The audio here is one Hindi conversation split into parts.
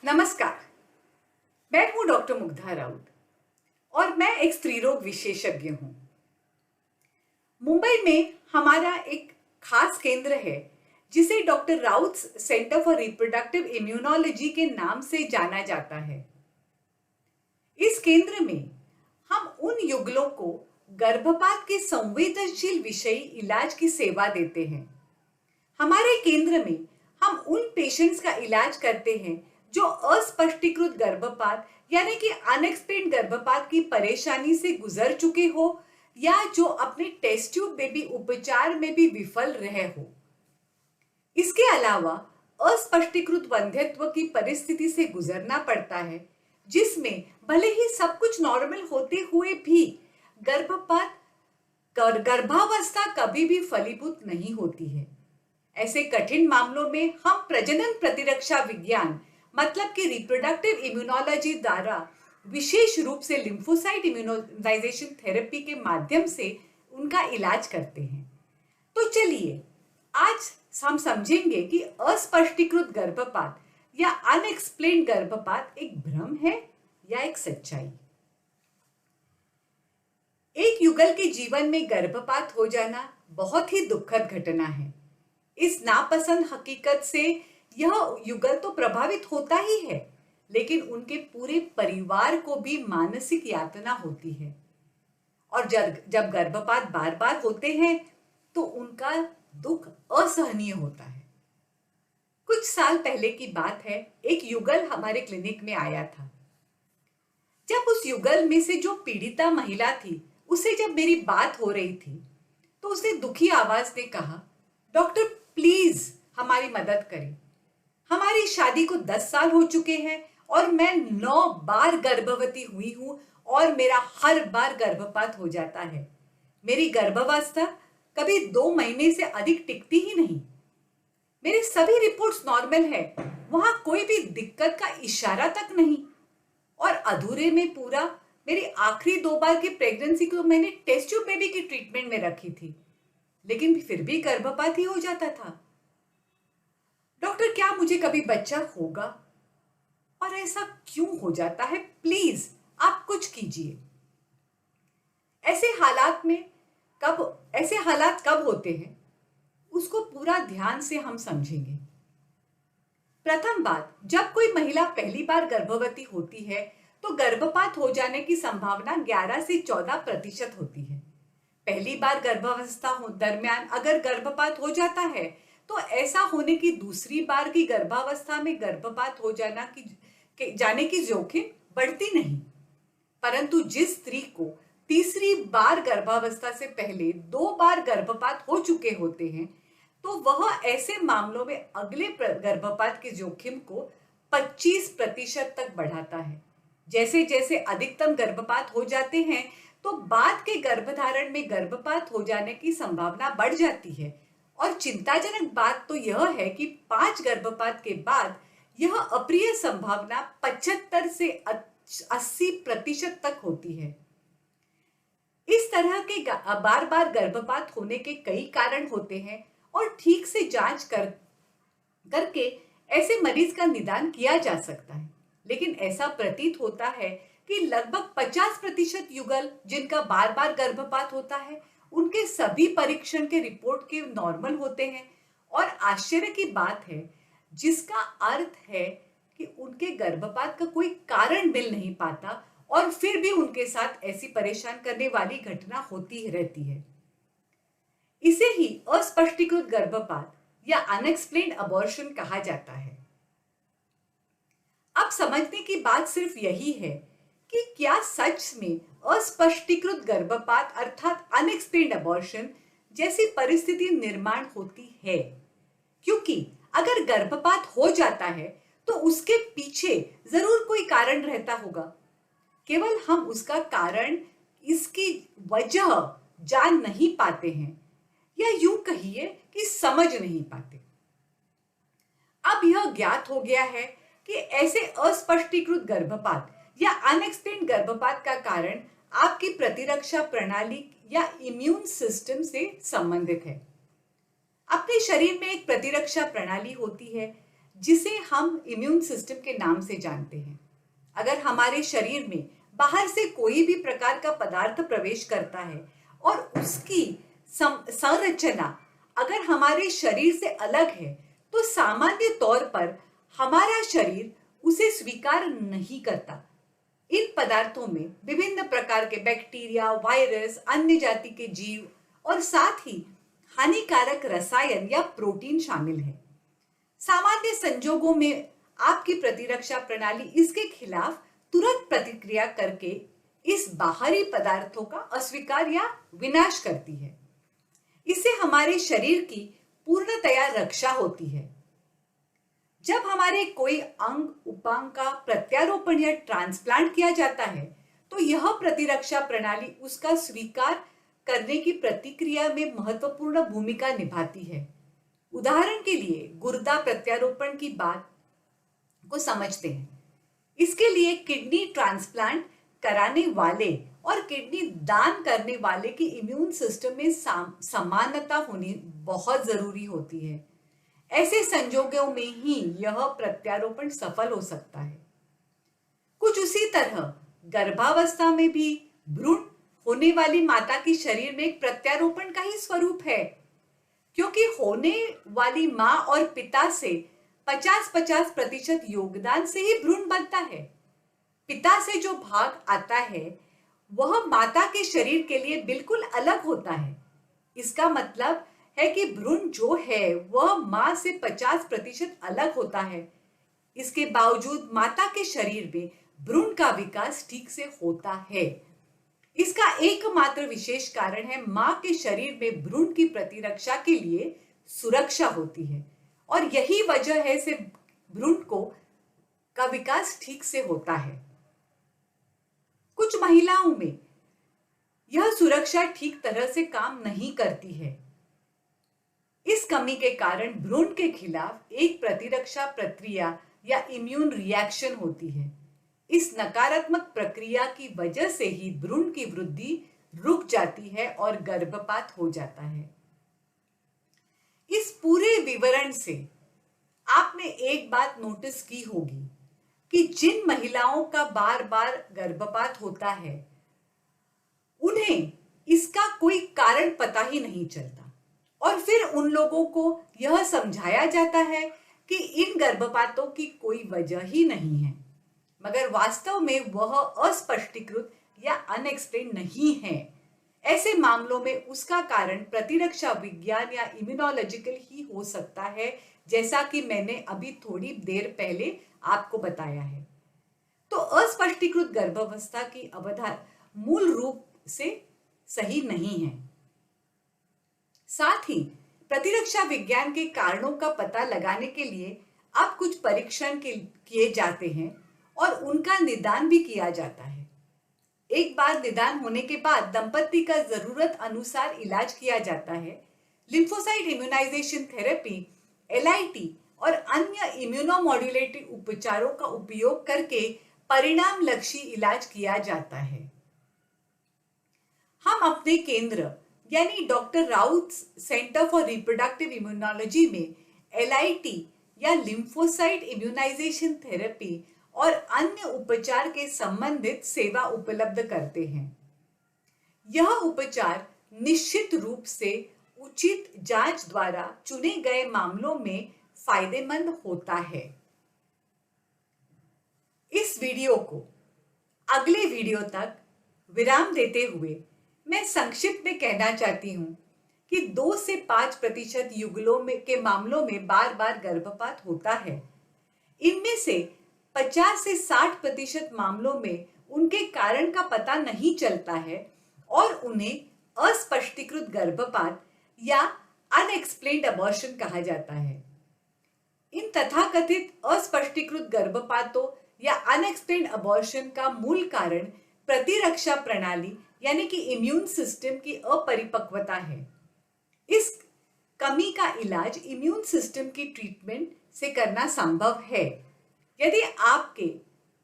नमस्कार। मैं हूं डॉक्टर मुग्धा राउत और मैं एक स्त्री रोग विशेषज्ञ हूं। मुंबई में हमारा एक खास केंद्र है जिसे doctor Raut centre for reproductive immunology के नाम से जाना जाता है। इस केंद्र में हम उन युगलों को गर्भपात के संवेदनशील विषयी इलाज की सेवा देते हैं। हमारे केंद्र में हम उन पेशेंट्स का इलाज करते हैं जो अस्पष्टीकृत गर्भपात यानी कि अनएक्सप्लेन्ड गर्भपात की परेशानी से गुजर चुके हो या जो अपने टेस्ट ट्यूब बेबी उपचार में भी विफल रहे हो। इसके अलावा अस्पष्टीकृत वंध्यत्व की परिस्थिति से गुजरना पड़ता है जिसमें भले ही सब कुछ नॉर्मल होते हुए भी गर्भावस्था कभी भी फलीभूत नहीं होती है। ऐसे कठिन मामलों में हम प्रजनन प्रतिरक्षा विज्ञान मतलब कि रिप्रोडक्टिव इम्यूनोलॉजी द्वारा विशेष रूप से लिम्फोसाइट इम्यूनाइजेशन थेरेपी के माध्यम से उनका इलाज करते हैं। तो चलिए आज हम समझेंगे कि अस्पष्टीकृत गर्भपात या अनएक्सप्लेन्ड गर्भपात एक भ्रम है या एक सच्चाई। एक युगल के जीवन में गर्भपात हो जाना बहुत ही दुखद घटना है। इस नापसंद हकीकत से यह युगल तो प्रभावित होता ही है, लेकिन उनके पूरे परिवार को भी मानसिक यातना होती है। और जब गर्भपात बार बार होते हैं तो उनका दुख असहनीय होता है। कुछ साल पहले की बात है, एक युगल हमारे क्लिनिक में आया था। जब उस युगल में से जो पीड़िता महिला थी उसे जब मेरी बात हो रही थी तो उसने दुखी आवाज में कहा, डॉक्टर प्लीज हमारी मदद करें। हमारी शादी को 10 साल हो चुके हैं और मैं 9 बार गर्भवती हुई हूं और मेरा हर बार गर्भपात हो जाता है। मेरी गर्भावस्था कभी 2 महीने से अधिक टिकती ही नहीं। मेरे सभी रिपोर्ट्स नॉर्मल है, वहां कोई भी दिक्कत का इशारा तक नहीं। और अधूरे में पूरा मेरी आखिरी 2 बार की प्रेगनेंसी को मैंने टेस्ट ट्यूब बेबी की ट्रीटमेंट में रखी थी, लेकिन फिर भी गर्भपात ही हो जाता था। डॉक्टर क्या मुझे कभी बच्चा होगा और ऐसा क्यों हो जाता है? प्लीज आप कुछ कीजिए। ऐसे हालात कब होते हैं उसको पूरा ध्यान से हम समझेंगे। प्रथम बात, जब कोई महिला पहली बार गर्भवती होती है तो गर्भपात हो जाने की संभावना 11 से 14% होती है। पहली बार गर्भावस्था दरमियान अगर गर्भपात हो जाता है तो ऐसा होने की दूसरी बार की गर्भावस्था में गर्भपात हो जाने की जोखिम बढ़ती नहीं। परंतु जिस स्त्री को तीसरी बार गर्भावस्था से पहले 2 बार गर्भपात हो चुके होते हैं तो वह ऐसे मामलों में अगले गर्भपात के जोखिम को 25% तक बढ़ाता है। जैसे जैसे अधिकतम गर्भपात हो जाते हैं तो बाद के गर्भधारण में गर्भपात हो जाने की संभावना बढ़ जाती है। और चिंताजनक बात तो यह है कि 5 गर्भपात के बाद यह अप्रिय संभावना 75 से 80% तक होती है। इस तरह के बार बार गर्भपात होने के कई कारण होते हैं और ठीक से जांच करके ऐसे मरीज का निदान किया जा सकता है। लेकिन ऐसा प्रतीत होता है कि लगभग 50% युगल जिनका बार बार गर्भपात होता है उनके सभी परीक्षण के रिपोर्ट के नॉर्मल होते हैं। और आश्चर्य की बात है जिसका अर्थ है कि उनके गर्भपात का कोई कारण मिल नहीं पाता और फिर भी उनके साथ ऐसी परेशान करने वाली घटना होती ही रहती है। इसे ही अस्पष्टीकृत गर्भपात या अनएक्सप्लेन्ड अबॉर्शन कहा जाता है। अब समझने की बात सिर्फ यही है कि क्या सच में अस्पष्टीकृत गर्भपात अर्थात अनएक्सप्लेन्ड अबॉर्शन जैसी परिस्थिति निर्माण होती है। क्योंकि अगर गर्भपात हो जाता है तो उसके पीछे जरूर कोई कारण रहता होगा, केवल हम उसका कारण, इसकी वजह जान नहीं पाते हैं या यूं कहिए कि समझ नहीं पाते। अब यह ज्ञात हो गया है कि ऐसे अस्पष्टीकृत गर्भपात या अनएक्सप्लेन्ड गर्भपात का कारण आपकी प्रतिरक्षा प्रणाली या इम्यून सिस्टम से संबंधित है। अपने शरीर में एक प्रतिरक्षा प्रणाली होती है जिसे हम इम्यून सिस्टम के नाम से जानते हैं। अगर हमारे शरीर में बाहर से कोई भी प्रकार का पदार्थ प्रवेश करता है और उसकी संरचना अगर हमारे शरीर से अलग है, तो सामान्य तौर पर हमारा शरीर उसे स्वीकार नहीं करता। इन पदार्थों में विभिन्न प्रकार के बैक्टीरिया, वायरस, अन्य जाति के जीव और साथ ही हानिकारक रसायन या प्रोटीन शामिल है। सामान्य संजोगों में आपकी प्रतिरक्षा प्रणाली इसके खिलाफ तुरंत प्रतिक्रिया करके इस बाहरी पदार्थों का अस्वीकार या विनाश करती है। इससे हमारे शरीर की पूर्णतया रक्षा होती है। जब हमारे कोई अंग उपांग का प्रत्यारोपण या ट्रांसप्लांट किया जाता है, तो यह प्रतिरक्षा प्रणाली उसका स्वीकार करने की प्रतिक्रिया में महत्वपूर्ण भूमिका निभाती है। उदाहरण के लिए गुर्दा प्रत्यारोपण की बात को समझते हैं। इसके लिए किडनी ट्रांसप्लांट कराने वाले और किडनी दान करने वाले के इम्यून सिस्टम में समानता होनी बहुत जरूरी होती है। ऐसे संजोगों में ही यह प्रत्यारोपण सफल हो सकता है। कुछ उसी तरह गर्भावस्था में भी भ्रूण होने वाली माता की शरीर में एक प्रत्यारोपण का ही स्वरूप है, क्योंकि होने वाली माँ और पिता से 50-50% योगदान से ही भ्रूण बनता है। पिता से जो भाग आता है वह माता के शरीर के लिए बिल्कुल अलग होता है। इसका मतलब है कि भ्रूण जो है वह माँ से 50% अलग होता है। इसके बावजूद माता के शरीर में भ्रूण का विकास ठीक से होता है। इसका एकमात्र विशेष कारण है माँ के शरीर में भ्रूण की प्रतिरक्षा के लिए सुरक्षा होती है, और यही वजह है से भ्रूण का विकास ठीक से होता है। कुछ महिलाओं में यह सुरक्षा ठीक तरह से काम नहीं करती है। इस कमी के कारण भ्रूण के खिलाफ एक प्रतिरक्षा प्रक्रिया या इम्यून रिएक्शन होती है। इस नकारात्मक प्रक्रिया की वजह से ही भ्रूण की वृद्धि रुक जाती है और गर्भपात हो जाता है। इस पूरे विवरण से आपने एक बात नोटिस की होगी कि जिन महिलाओं का बार बार गर्भपात होता है, उन्हें इसका कोई कारण पता ही नहीं चलता, और फिर उन लोगों को यह समझाया जाता है कि इन गर्भपातों की कोई वजह ही नहीं है, मगर वास्तव में वह अस्पष्टीकृत या अनएक्सप्लेन नहीं है। ऐसे मामलों में उसका कारण प्रतिरक्षा विज्ञान या इम्यूनोलॉजिकल ही हो सकता है, जैसा कि मैंने अभी थोड़ी देर पहले आपको बताया है। तो अस्पष्टीकृत गर्भावस्था की अवधारणा मूल रूप से सही नहीं है। साथ ही प्रतिरक्षा विज्ञान के कारणों का पता लगाने के लिए अब कुछ परीक्षण किए जाते हैं और उनका निदान भी किया जाता है। एक बार निदान होने के बाद दंपति का जरूरत अनुसार इलाज किया जाता है। लिम्फोसाइट इम्यूनाइजेशन थेरेपी, LIT और अन्य इम्यूनोमॉड्यूलेटिव उपचारों का उपयोग करके परिणाम लक्षी इलाज किया जाता है। हम अपने केंद्र यानी doctor Raut centre for reproductive immunology में LIT या लिम्फोसाइट इम्यूनाइजेशन थेरेपी और अन्य उपचार के संबंधित सेवा उपलब्ध करते हैं। यह उपचार निश्चित रूप से उचित जांच द्वारा चुने गए मामलों में फायदेमंद होता है। इस वीडियो को अगले वीडियो तक विराम देते हुए मैं संक्षिप्त में कहना चाहती हूं कि 2 से 5% युगलों के मामलों में बार बार गर्भपात होता है। इनमें से 50 से 60% मामलों में उनके कारण का पता नहीं चलता है और उन्हें अस्पष्टीकृत गर्भपात या अनएक्सप्लेन्ड अबॉर्शन कहा जाता है। इन तथाकथित अस्पष्टीकृत गर्भपातों या अनएक्सप्लेन्ड अबॉर्शन का मूल कारण प्रतिरक्षा प्रणाली यानी कि इम्यून सिस्टम की अपरिपक्वता है। इस कमी का इलाज इम्यून सिस्टम की ट्रीटमेंट से करना संभव है। यदि आपके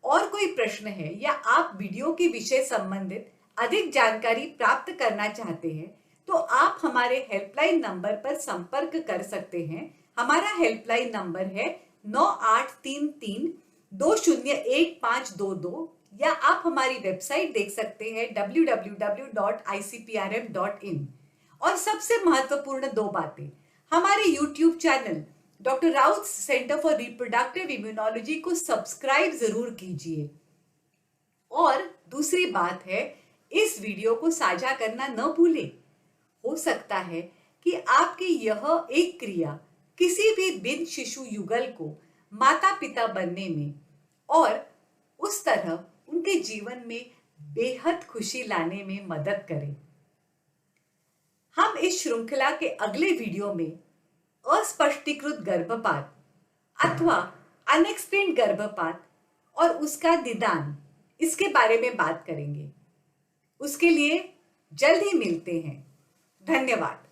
और कोई प्रश्न है या आप वीडियो के विषय संबंधित अधिक जानकारी प्राप्त करना चाहते हैं, तो आप हमारे हेल्पलाइन नंबर पर संपर्क कर सकते हैं। हमारा हेल्पलाइन नंबर है 9833201522 या आप हमारी वेबसाइट देख सकते हैं www.icprm.in। और सबसे महत्वपूर्ण दो बातें, हमारे YouTube channel doctor Raut centre for reproductive immunology को सब्सक्राइब जरूर कीजिए। और दूसरी बात है, इस वीडियो को साझा करना न भूलें। हो सकता है कि आपकी यह एक क्रिया किसी भी बिन शिशु युगल को माता पिता बनने में और उस तरह उनके जीवन में बेहद खुशी लाने में मदद करे। हम इस श्रृंखला के अगले वीडियो में अस्पष्टीकृत गर्भपात अथवा अनएक्सप्लेन्ड गर्भपात और उसका निदान, इसके बारे में बात करेंगे। उसके लिए जल्द ही मिलते हैं। धन्यवाद।